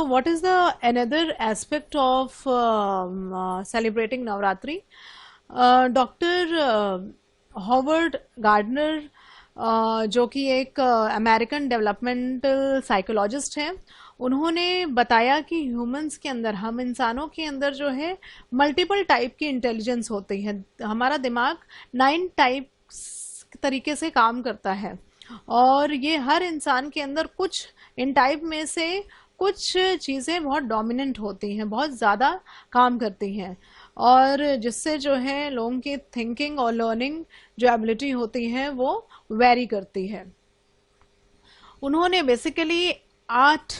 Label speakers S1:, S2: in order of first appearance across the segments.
S1: what is the another aspect of celebrating Navratri? Doctor Howard Gardner जो कि एक American developmental psychologist हैं, उन्होंने बताया कि ह्यूमंस के अंदर, हम इंसानों के अंदर जो है मल्टीपल टाइप की इंटेलिजेंस होती है। हमारा दिमाग 9 टाइप तरीके से काम करता है और ये हर इंसान के अंदर कुछ इन टाइप में से कुछ चीज़ें बहुत डोमिनेंट होती हैं, बहुत ज़्यादा काम करती हैं और जिससे जो है लोगों की थिंकिंग और लर्निंग जो एबिलिटी होती है वो वेरी करती है। उन्होंने बेसिकली 8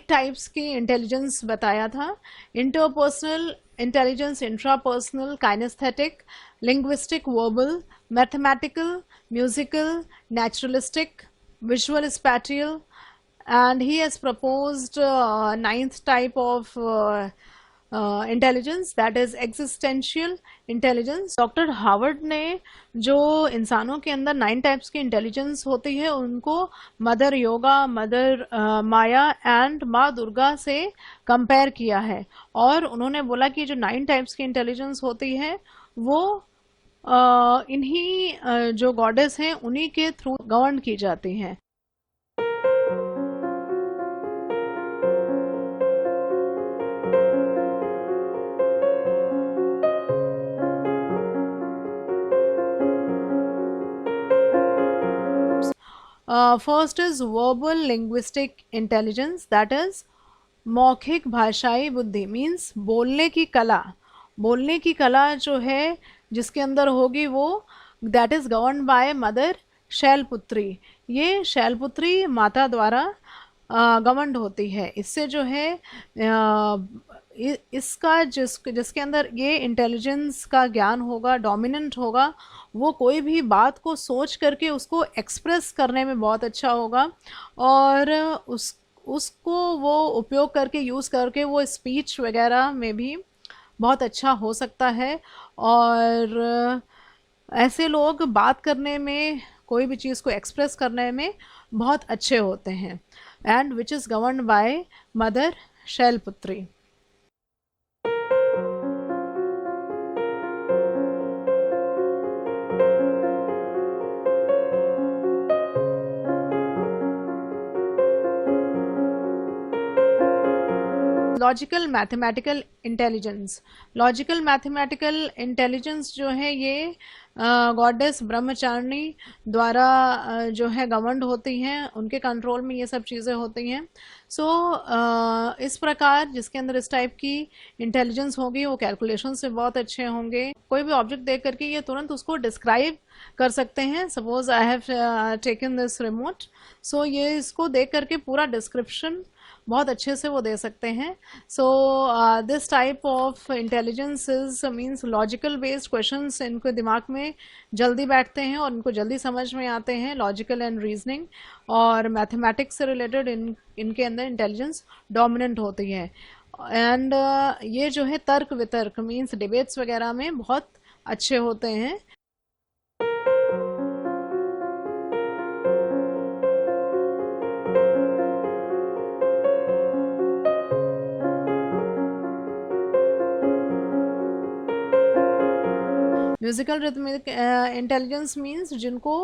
S1: टाइप्स की इंटेलिजेंस बताया था। Interpersonal intelligence, intrapersonal, kinesthetic, linguistic, verbal, mathematical, musical, naturalistic, visual spatial, and he has proposed 9th type of intelligence, that is existential intelligence. Doctor Harvard ने जो इंसानों के अंदर 9 टाइप्स की इंटेलिजेंस होती है उनको mother yoga, mother Maya and माँ दुर्गा से कंपेयर किया है और उन्होंने बोला कि जो 9 टाइप्स की इंटेलिजेंस होती है वो इन्हीं जो गॉडेस हैं उन्हीं के थ्रू गवर्न की जाती हैं। First is verbal linguistic intelligence, that is मौखिक भाषाई बुद्धि, मीन्स बोलने की कला। बोलने की कला जो है जिसके अंदर होगी वो that is govern by mother Shailputri. ये शैलपुत्री माता द्वारा गवर्नड होती है। इससे जो है इसका जिसके अंदर ये इंटेलिजेंस का ज्ञान होगा, डोमिनेंट होगा, वो कोई भी बात को सोच करके उसको एक्सप्रेस करने में बहुत अच्छा होगा और उसको वो उपयोग करके, यूज़ करके वो स्पीच वगैरह में भी बहुत अच्छा हो सकता है। और ऐसे लोग बात करने में, कोई भी चीज़ को एक्सप्रेस करने में बहुत अच्छे होते हैं। And which is govern by mother Shailputri. Logical mathematical intelligence. Logical mathematical intelligence जो है ये गॉडेस ब्रह्मचारिणी द्वारा जो है गवर्नड होती हैं, उनके कंट्रोल में ये सब चीज़ें होती हैं। सो इस प्रकार जिसके अंदर इस टाइप की इंटेलिजेंस होगी वो कैलकुलेशन से बहुत अच्छे होंगे। कोई भी ऑब्जेक्ट देख करके ये तुरंत उसको डिस्क्राइब कर सकते हैं। Suppose I have taken this remote, so ये इसको देख करके पूरा डिस्क्रिप्शन बहुत अच्छे से वो दे सकते हैं। So this type of intelligence is means logical based questions इनके दिमाग में जल्दी बैठते हैं और इनको जल्दी समझ में आते हैं, लॉजिकल एंड रीजनिंग। और मैथमेटिक्स से रिलेटेड इनके अंदर इंटेलिजेंस डोमिनेंट होती है। एंड ये जो है तर्क वितर्क मीन्स डिबेट्स वगैरह में बहुत अच्छे होते हैं। म्यूजिकल रिथमिक इंटेलिजेंस मीन्स जिनको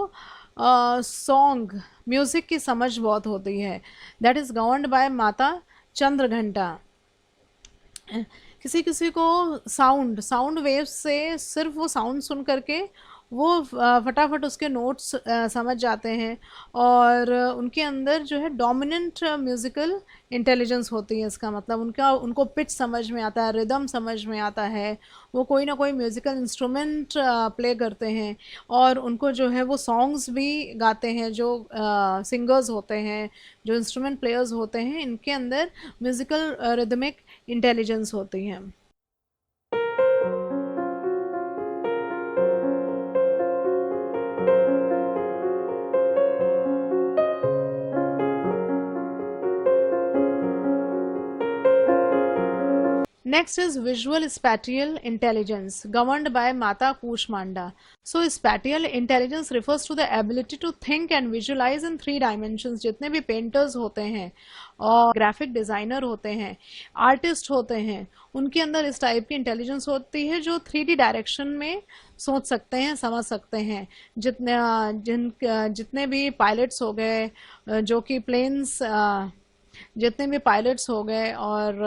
S1: सॉन्ग म्यूजिक की समझ बहुत होती है, दैट इज गवर्नड बाय माता चंद्रघंटा। किसी किसी को साउंड वेव्स से सिर्फ वो साउंड सुन करके वो फटाफट उसके नोट्स समझ जाते हैं और उनके अंदर जो है डोमिनेंट म्यूज़िकल इंटेलिजेंस होती है। इसका मतलब उनको पिच समझ में आता है, रिदम समझ में आता है, वो कोई ना कोई म्यूज़िकल इंस्ट्रूमेंट प्ले करते हैं और उनको जो है वो सॉन्ग्स भी गाते हैं। जो सिंगर्स होते हैं, जो इंस्ट्रूमेंट प्लेयर्स होते हैं, इनके अंदर म्यूज़िकल रिदमिक इंटेलिजेंस होती है। Next is visual spatial intelligence, governed by Mata Kushmanda. So spatial intelligence refers to the ability to think and visualize in 3 dimensions. जितने भी पेंटर्स होते हैं और ग्राफिक डिज़ाइनर होते हैं, आर्टिस्ट होते हैं, उनके अंदर इस टाइप की इंटेलिजेंस होती है जो 3D डायरेक्शन में सोच सकते हैं, समझ सकते हैं. जितने भी पायलट्स हो गए, जो कि प्लेन्स, जितने भी पायलट्स हो गए और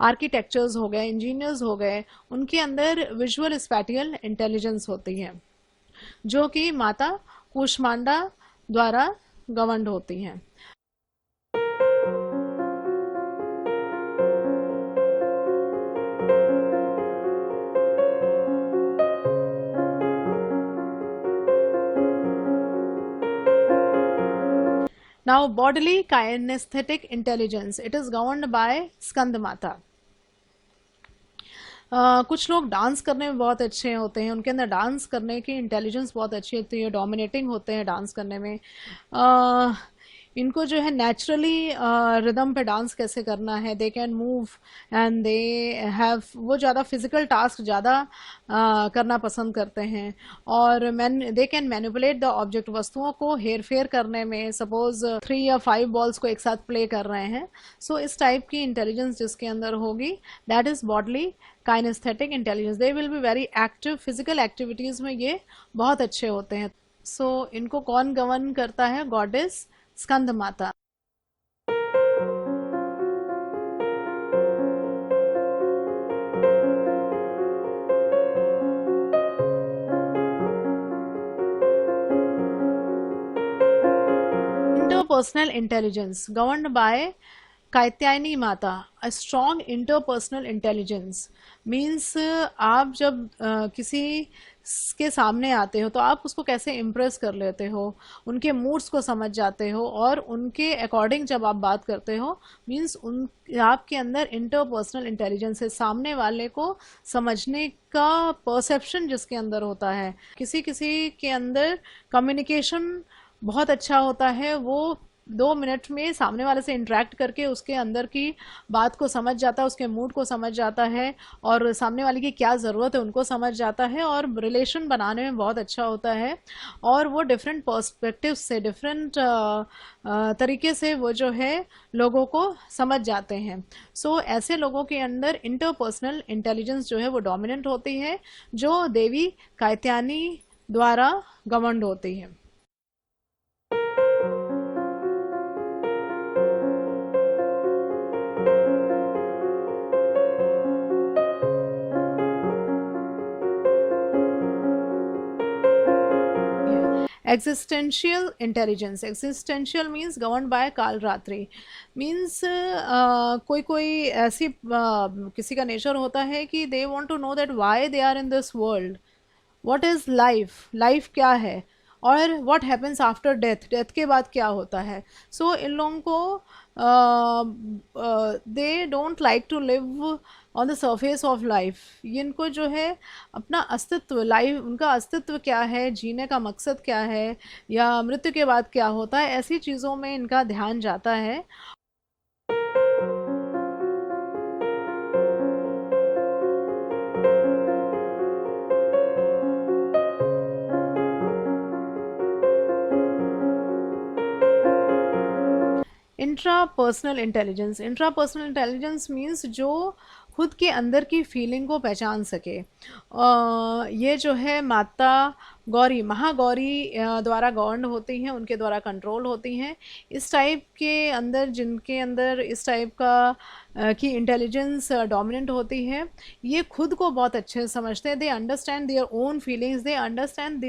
S1: आर्किटेक्चर्स हो गए, इंजीनियर्स हो गए, उनके अंदर विजुअल स्पैटियल इंटेलिजेंस होती है जो कि माता कूष्मांडा द्वारा गवर्न्ड होती हैं. Now, bodily kinesthetic intelligence, it is governed by Skandamata. कुछ लोग डांस करने में बहुत अच्छे होते हैं, उनके अंदर डांस करने की इंटेलिजेंस बहुत अच्छी होती है, डोमिनेटिंग होते हैं डांस करने में. इनको जो है नेचुरली रिदम पे डांस कैसे करना है, they can move and they have, वो ज़्यादा फिजिकल टास्क ज़्यादा करना पसंद करते हैं. और they can manipulate the object, वस्तुओं को हेर फेर करने में. सपोज 3 या 5 बॉल्स को एक साथ प्ले कर रहे हैं, सो इस टाइप की इंटेलिजेंस जिसके अंदर होगी, that is bodily kinesthetic intelligence. They will be very active, physical activities में ये बहुत अच्छे होते हैं. सो इनको कौन गवर्न करता है? Goddess Skandamata. Interpersonal intelligence, governed by Katyayani Mata. A strong interpersonal intelligence means आप जब किसी के सामने आते हो तो आप उसको कैसे इम्प्रेस कर लेते हो, उनके मूड्स को समझ जाते हो और उनके अकॉर्डिंग जब आप बात करते हो, मीन्स उन आपके अंदर इंटरपर्सनल इंटेलिजेंस है. सामने वाले को समझने का परसेप्शन जिसके अंदर होता है. किसी किसी के अंदर कम्युनिकेशन बहुत अच्छा होता है, वो 2 मिनट में सामने वाले से इंटरेक्ट करके उसके अंदर की बात को समझ जाता है, उसके मूड को समझ जाता है और सामने वाले की क्या ज़रूरत है उनको समझ जाता है और रिलेशन बनाने में बहुत अच्छा होता है. और वो डिफरेंट पर्सपेक्टिव से, डिफरेंट तरीके से वो जो है लोगों को समझ जाते हैं. सो ऐसे लोगों के अंदर इंटरपर्सनल इंटेलिजेंस जो है वो डोमिनेंट होती है, जो देवी कात्यायनी द्वारा गवर्न्ड होती है. Existential intelligence. Existential means governed by काल रात्रि. Means कोई कोई ऐसी किसी का नेचर होता है कि they want to know that why they are in this world. What is life? Life क्या है? और what happens after death? Death के बाद क्या होता है? So इन लोगों को they don't like to live on the surface of life. इनको जो है अपना अस्तित्व, लाइफ, उनका अस्तित्व क्या है, जीने का मकसद क्या है, या मृत्यु के बाद क्या होता है, ऐसी चीज़ों में इनका ध्यान जाता है. Intrapersonal intelligence. Intrapersonal intelligence means जो खुद के अंदर की फीलिंग को पहचान सके. ये जो है माता गौरी, महागौरी द्वारा गवर्न होती हैं, उनके द्वारा कंट्रोल होती हैं. इस टाइप के अंदर, जिनके अंदर इस टाइप का की इंटेलिजेंस डोमिनेंट होती है, ये खुद को बहुत अच्छे से समझते हैं. They understand their own feelings, they understand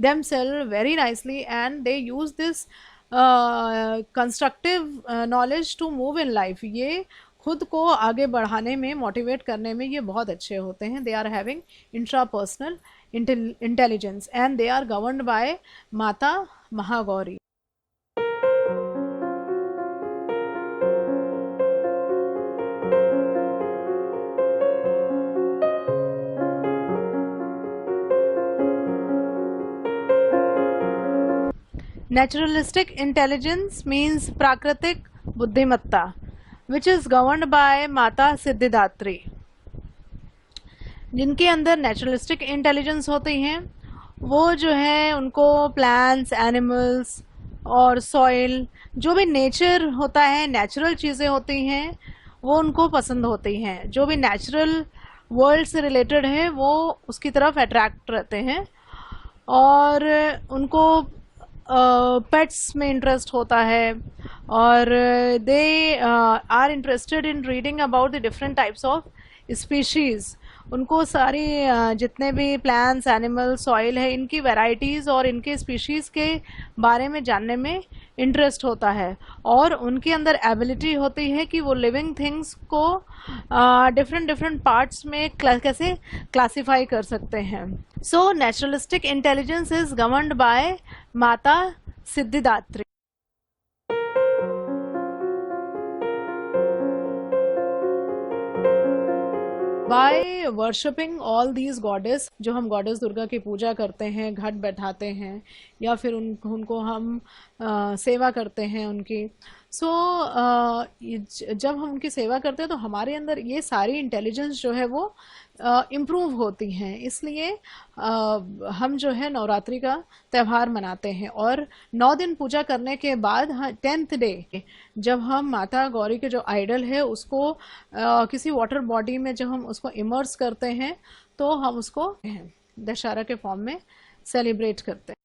S1: themselves very nicely and they use this constructive knowledge to move in life. ये खुद को आगे बढ़ाने में, मोटिवेट करने में ये बहुत अच्छे होते हैं. They are having intrapersonal intelligence and they are governed by Mata Mahagauri. Naturalistic intelligence means प्राकृतिक बुद्धिमत्ता, which is governed by Mata Siddhidatri. जिनके अंदर नेचुरलिस्टिक इंटेलिजेंस होती हैं, वो जो है उनको प्लांट्स, एनिमल्स और सॉइल, जो भी नेचर होता है, नेचुरल चीज़ें होती हैं, वो उनको पसंद होती हैं। जो भी नेचुरल वर्ल्ड से रिलेटेड है वो उसकी तरफ अट्रैक्ट रहते हैं। और उनको पेट्स में इंटरेस्ट होता है, और they are interested in reading about the different types of species. उनको सारी जितने भी प्लांट्स, एनिमल, सॉइल है, इनकी वैरायटीज़ और इनके स्पीशीज़ के बारे में जानने में इंटरेस्ट होता है। और उनके अंदर एबिलिटी होती है कि वो लिविंग थिंग्स को डिफरेंट डिफरेंट पार्ट्स में कैसे क्लासिफाई कर सकते हैं। So naturalistic intelligence is governed by Mata Siddhidatri. By worshipping all these goddess, जो हम गॉडेस दुर्गा की पूजा करते हैं, घट बैठाते हैं, या फिर उनको हम सेवा करते हैं उनकी। सो जब हम उनकी सेवा करते हैं तो हमारे अंदर ये सारी इंटेलिजेंस जो है वो इम्प्रूव होती हैं। इसलिए हम जो है नवरात्रि का त्यौहार मनाते हैं। और 9 दिन पूजा करने के बाद 10th डे जब हम माता गौरी के जो आइडल है उसको किसी वाटर बॉडी में जब हम उसको इमर्स करते हैं तो हम उसको दशहरा के फॉर्म में सेलिब्रेट करते हैं।